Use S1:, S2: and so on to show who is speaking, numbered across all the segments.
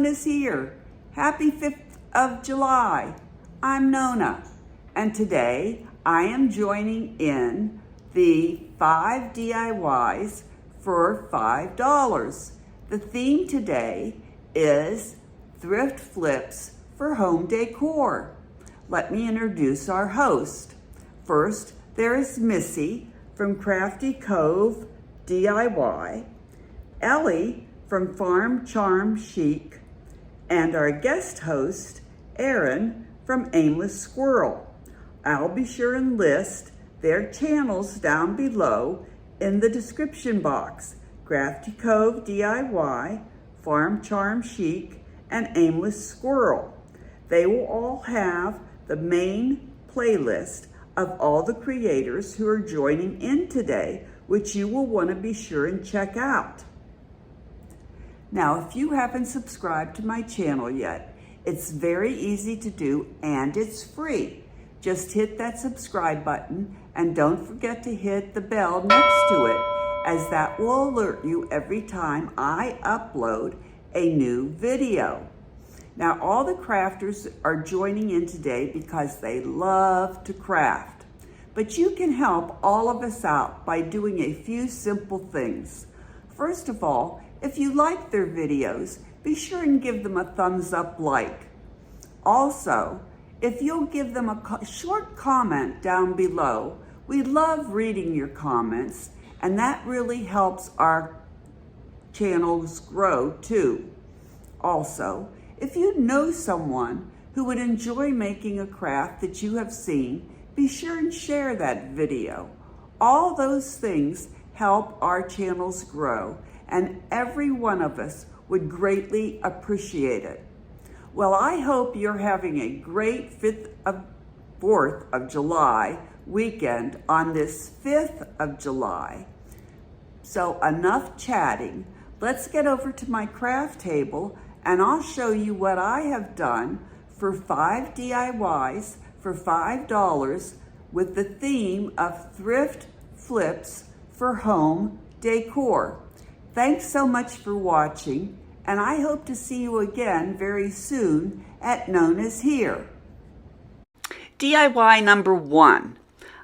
S1: Nona's here. Happy 5th of July. I'm Nona, and today I am joining in the 5 DIYs for $5. The theme today is thrift flips for home decor. Let me introduce our host. First, there is Missy from Crafty Cove DIY, Ellie from Farm Charm Chic, and our guest host, Erin from Aimless Squirrel. I'll be sure and list their channels down below in the description box. Crafty Cove DIY, Farm Charm Chic, and Aimless Squirrel. They will all have the main playlist of all the creators who are joining in today, which you will want to be sure and check out. Now, if you haven't subscribed to my channel yet, it's very easy to do and it's free. Just hit that subscribe button and don't forget to hit the bell next to it, as that will alert you every time I upload a new video. Now, all the crafters are joining in today because they love to craft. But you can help all of us out by doing a few simple things. First of all, if you like their videos, be sure and give them a thumbs up like. Also, if you'll give them a short comment down below, we love reading your comments, and that really helps our channels grow too. Also, if you know someone who would enjoy making a craft that you have seen, be sure and share that video. All those things help our channels grow, and every one of us would greatly appreciate it. Well, I hope you're having a great 4th of July weekend on this 5th of July. So enough chatting. Let's get over to my craft table and I'll show you what I have done for 5 DIYs for $5 with the theme of thrift flips for home decor. Thanks so much for watching, and I hope to see you again very soon at Nona's Here. DIY number 1.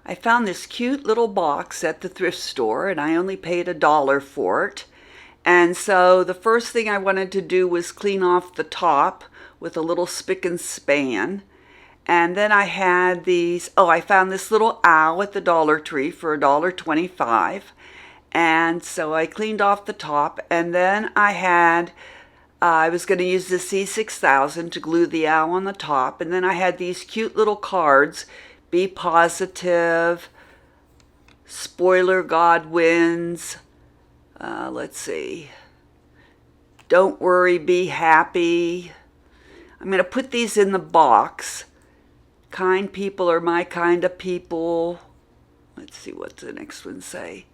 S1: I found this cute little box at the thrift store, and I only paid $1 for it. And so the first thing I wanted to do was clean off the top with a little spick and span. And then I had these, I found this little owl at the Dollar Tree for $1.25. And so I cleaned off the top, and then I was going to use the C6000 to glue the owl on the top. And then I had these cute little cards, Be Positive, Spoiler God Wins, let's see, Don't Worry, Be Happy. I'm going to put these in the box. Kind people are my kind of people. Let's see what the next one say.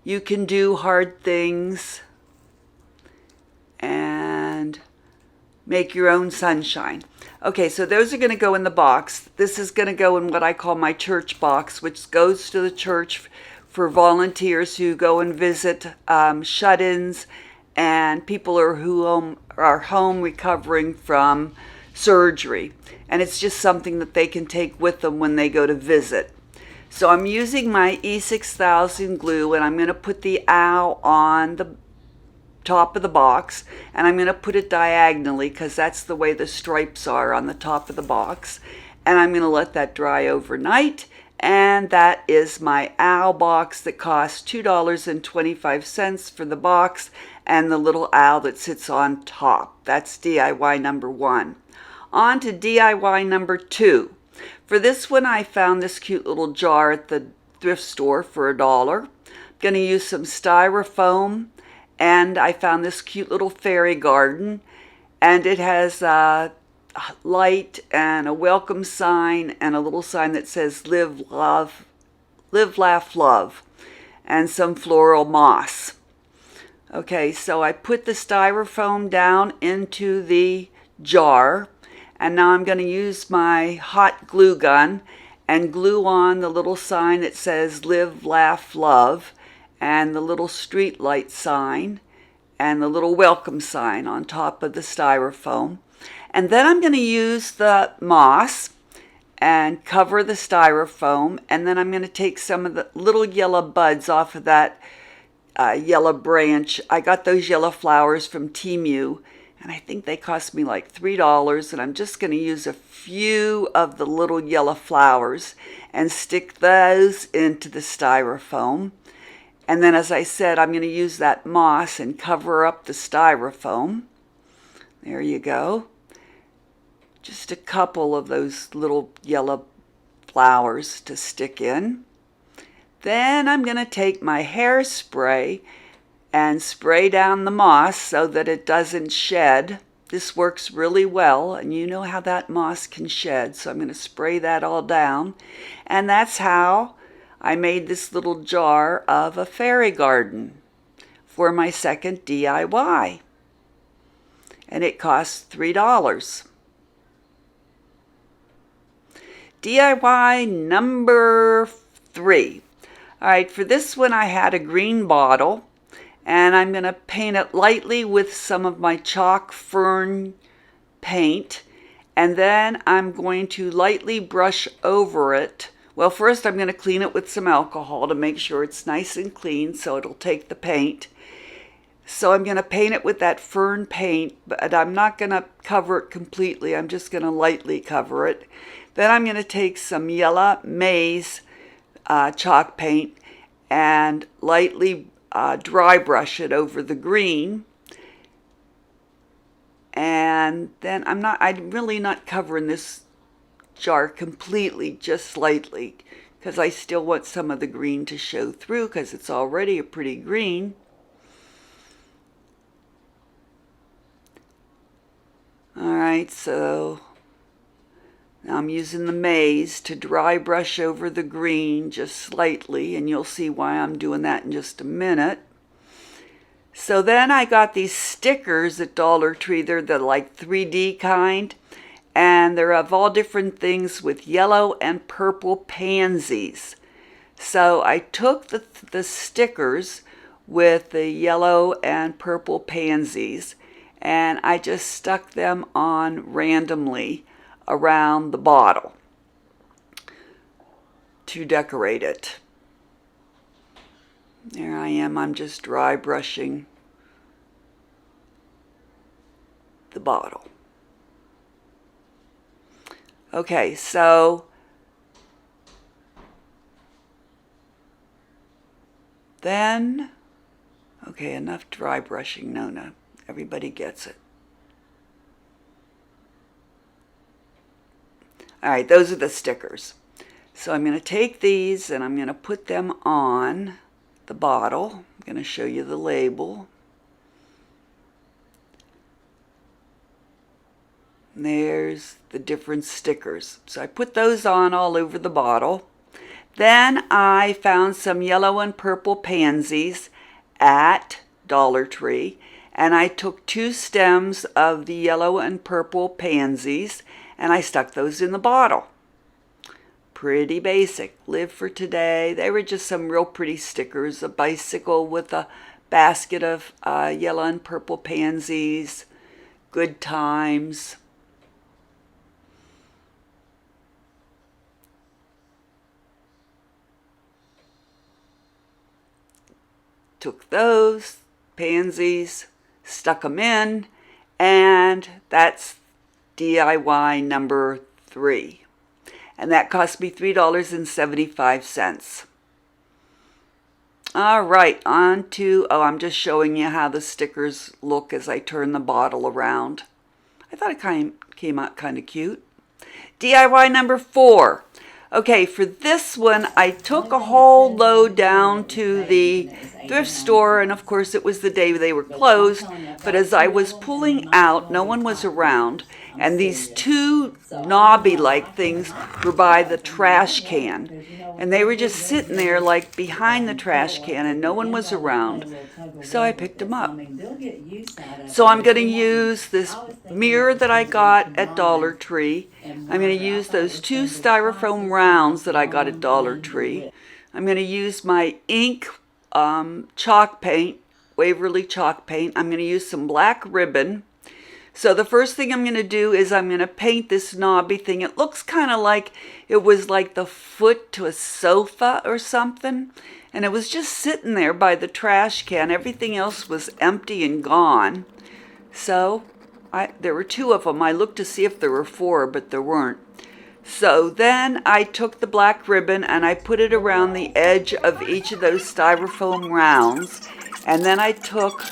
S1: You can do hard things. And make your own sunshine. Okay, so those are going to go in the box. This is going to go in what I call my church box, which goes to the church for volunteers who go and visit shut-ins and people who are home recovering from surgery. And it's just something that they can take with them when they go to visit. So I'm using my E6000 glue, and I'm going to put the owl on the top of the box, and I'm going to put it diagonally because that's the way the stripes are on the top of the box. And I'm going to let that dry overnight. And that is my owl box that costs $2.25 for the box and the little owl that sits on top. That's DIY number 1. On to DIY number 2. For this one, I found this cute little jar at the thrift store for $1. I'm going to use some styrofoam, and I found this cute little fairy garden, and it has a light and a welcome sign and a little sign that says live, laugh, love, and some floral moss. Okay, so I put the styrofoam down into the jar, and now I'm going to use my hot glue gun and glue on the little sign that says live, laugh, love, and the little street light sign, and the little welcome sign on top of the styrofoam. And then I'm going to use the moss and cover the styrofoam, and then I'm going to take some of the little yellow buds off of that yellow branch. I got those yellow flowers from Temu, and I think they cost me like $3, and I'm just going to use a few of the little yellow flowers and stick those into the styrofoam. And then, as I said, I'm going to use that moss and cover up the styrofoam. There you go. Just a couple of those little yellow flowers to stick in. Then I'm going to take my hairspray and spray down the moss so that it doesn't shed. This works really well, and you know how that moss can shed, so I'm going to spray that all down. And that's how I made this little jar of a fairy garden for my second DIY. And it cost $3. DIY number 3. All right, for this one I had a green bottle, and I'm going to paint it lightly with some of my chalk fern paint, and then I'm going to lightly brush over it. Well, first I'm going to clean it with some alcohol to make sure it's nice and clean so it'll take the paint. So I'm going to paint it with that fern paint, but I'm not going to cover it completely. I'm just going to lightly cover it. Then I'm going to take some yellow maize chalk paint and lightly dry brush it over the green. And then I'm really not covering this jar completely, just slightly, because I still want some of the green to show through because it's already a pretty green. All right, so now I'm using the maize to dry brush over the green just slightly, and you'll see why I'm doing that in just a minute. So then I got these stickers at Dollar Tree. They're the like 3D kind, and they're of all different things with yellow and purple pansies. So I took the stickers with the yellow and purple pansies, and I just stuck them on randomly around the bottle to decorate it. There I am, I'm just dry brushing the bottle. Okay, so then, okay, enough dry brushing, Nona. Everybody gets it. All right, those are the stickers. So I'm going to take these and I'm going to put them on the bottle. I'm going to show you the label. And there's the different stickers. So I put those on all over the bottle. Then I found some yellow and purple pansies at Dollar Tree, and I took 2 stems of the yellow and purple pansies and I stuck those in the bottle. Pretty basic. Live for today. They were just some real pretty stickers. A bicycle with a basket of yellow and purple pansies. Good times. Took those pansies, stuck them in, and that's DIY number 3. And that cost me $3.75. All right, on to, I'm just showing you how the stickers look as I turn the bottle around. I thought it came out kind of cute. DIY number 4. Okay, for this one, I took a whole load down to the thrift store, and of course it was the day they were closed, but as I was pulling out, no one was around, and these 2 knobby-like things were by the trash can, and they were just sitting there like behind the trash can, and no one was around, so I picked them up. So I'm going to use this mirror that I got at Dollar Tree. I'm going to use those 2 styrofoam rounds that I got at Dollar Tree. I'm going to use my ink chalk paint Waverly chalk paint. I'm going to use some black ribbon. So the first thing I'm going to do is I'm going to paint this knobby thing. It looks kind of like it was like the foot to a sofa or something. And it was just sitting there by the trash can. Everything else was empty and gone. So there were 2 of them. I looked to see if there were 4, but there weren't. So then I took the black ribbon and I put it around the edge of each of those styrofoam rounds. And then I took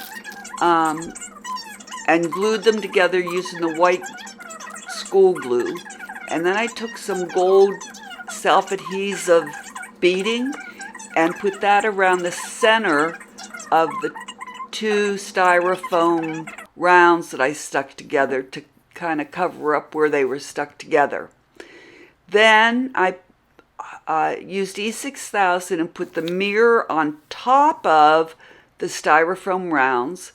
S1: and glued them together using the white school glue. And then I took some gold self-adhesive beading and put that around the center of the 2 styrofoam rounds that I stuck together to kind of cover up where they were stuck together. Then I used E6000 and put the mirror on top of the styrofoam rounds,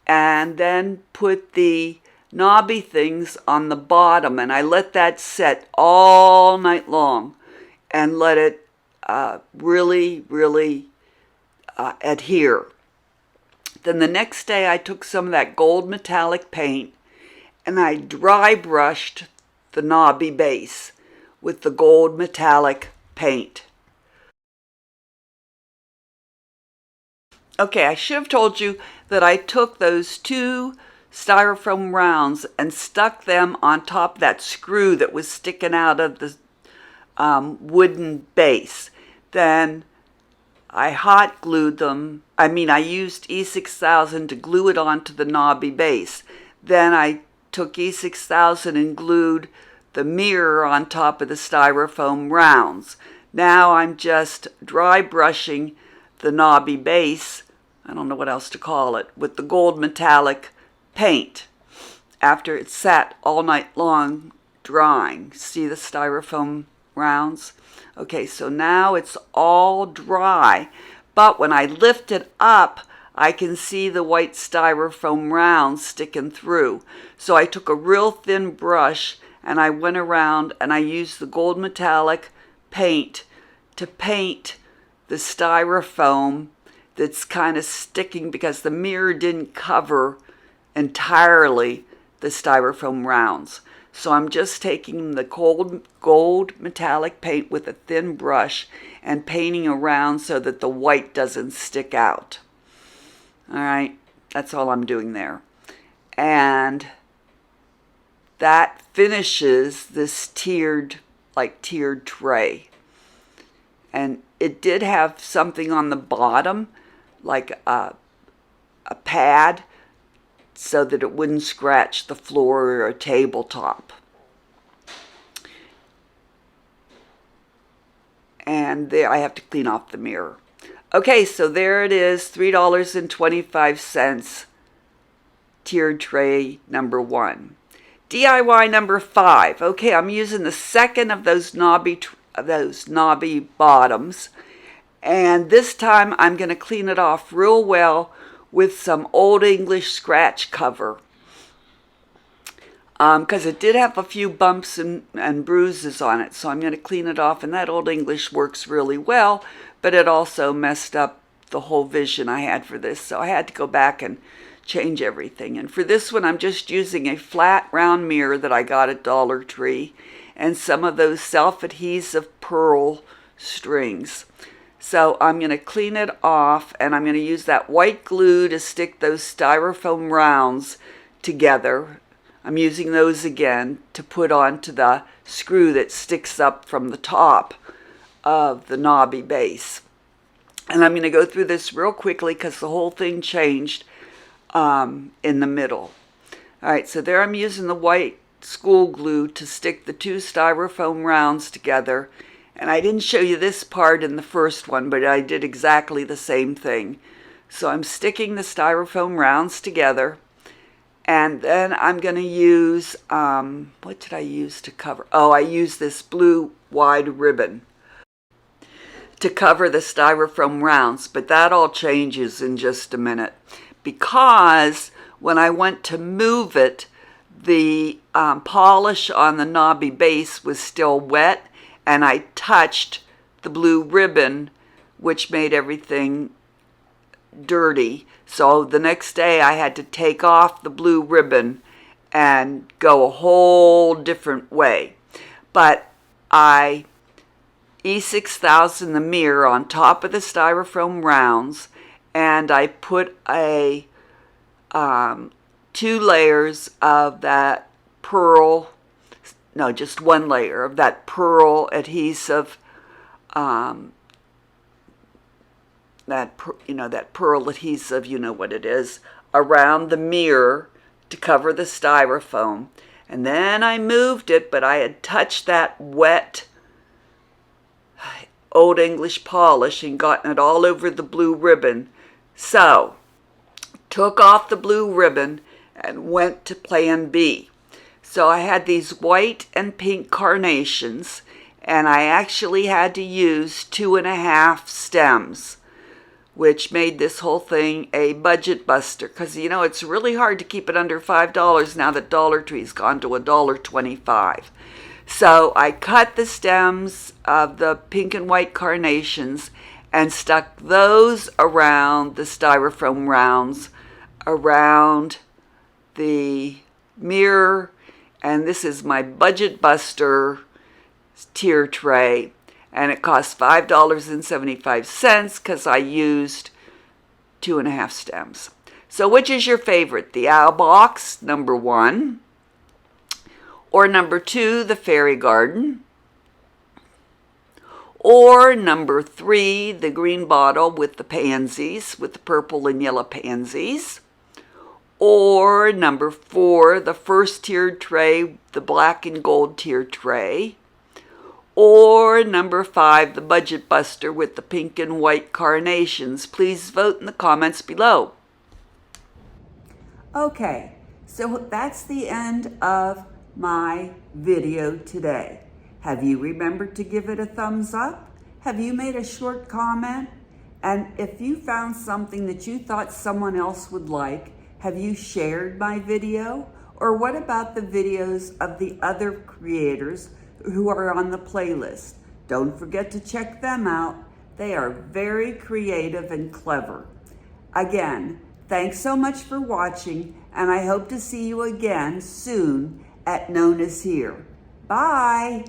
S1: and then put the knobby things on the bottom, and I let that set all night long and let it really adhere. Then the next day I took some of that gold metallic paint and I dry brushed the knobby base with the gold metallic paint. Okay, I should have told you that I took those 2 styrofoam rounds and stuck them on top of that screw that was sticking out of the wooden base. Then I hot glued them. I used E6000 to glue it onto the knobby base. Then I took E6000 and glued the mirror on top of the styrofoam rounds. Now I'm just dry brushing the knobby base, I don't know what else to call it, with the gold metallic paint after it sat all night long drying. See the styrofoam rounds? Okay, so now it's all dry, but when I lift it up, I can see the white styrofoam rounds sticking through. So I took a real thin brush and I went around and I used the gold metallic paint to paint the styrofoam that's kind of sticking because the mirror didn't cover entirely the styrofoam rounds. So I'm just taking the gold metallic paint with a thin brush and painting around so that the white doesn't stick out. All right, that's all I'm doing there. And that finishes this tiered tray. And it did have something on the bottom, like a pad, so that it wouldn't scratch the floor or a tabletop. And there, I have to clean off the mirror. Okay, so there it is, $3.25, tiered tray number 1. DIY number 5. Okay, I'm using the second of those knobby bottoms, and this time I'm going to clean it off real well with some Old English scratch cover, because it did have a few bumps and bruises on it, so I'm going to clean it off, and that Old English works really well, but it also messed up the whole vision I had for this, so I had to go back and change everything. And for this one, I'm just using a flat round mirror that I got at Dollar Tree and some of those self-adhesive pearl strings. So I'm going to clean it off, and I'm going to use that white glue to stick those styrofoam rounds together. I'm using those again to put onto the screw that sticks up from the top of the knobby base. And I'm going to go through this real quickly because the whole thing changed in the middle. All right, so there I'm using the white school glue to stick the 2 styrofoam rounds together. And I didn't show you this part in the first one, but I did exactly the same thing. So I'm sticking the styrofoam rounds together. And then I'm going to use, what did I use to cover? Oh, I used this blue wide ribbon to cover the styrofoam rounds. But that all changes in just a minute, because when I went to move it, the polish on the knobby base was still wet, and I touched the blue ribbon, which made everything dirty. So the next day I had to take off the blue ribbon and go a whole different way. But I E6000 the mirror on top of the styrofoam rounds, and I put a 2 layers of that pearl, no, just 1 layer of that pearl adhesive, that pearl adhesive, you know what it is, around the mirror to cover the styrofoam. And then I moved it, but I had touched that wet Old English polish and gotten it all over the blue ribbon. So, took off the blue ribbon and went to plan B. So I had these white and pink carnations, and I actually had to use 2.5 stems, which made this whole thing a budget buster, because you know it's really hard to keep it under $5 now that Dollar Tree's gone to $1.25. So I cut the stems of the pink and white carnations and stuck those around the styrofoam rounds around the mirror, and this is my budget buster tier tray, and it cost $5.75 because I used 2.5 stems. So which is your favorite? The owl box, number 1, or number 2, the fairy garden, or number 3, the green bottle with the pansies, with the purple and yellow pansies, or number 4, the first tiered tray, the black and gold tiered tray, or number 5, the budget buster with the pink and white carnations. Please vote in the comments below. Okay, so that's the end of my video today. Have you remembered to give it a thumbs up? Have you made a short comment? And if you found something that you thought someone else would like, have you shared my video? Or what about the videos of the other creators who are on the playlist? Don't forget to check them out. They are very creative and clever. Again, thanks so much for watching, and I hope to see you again soon at Nona's Here. Bye.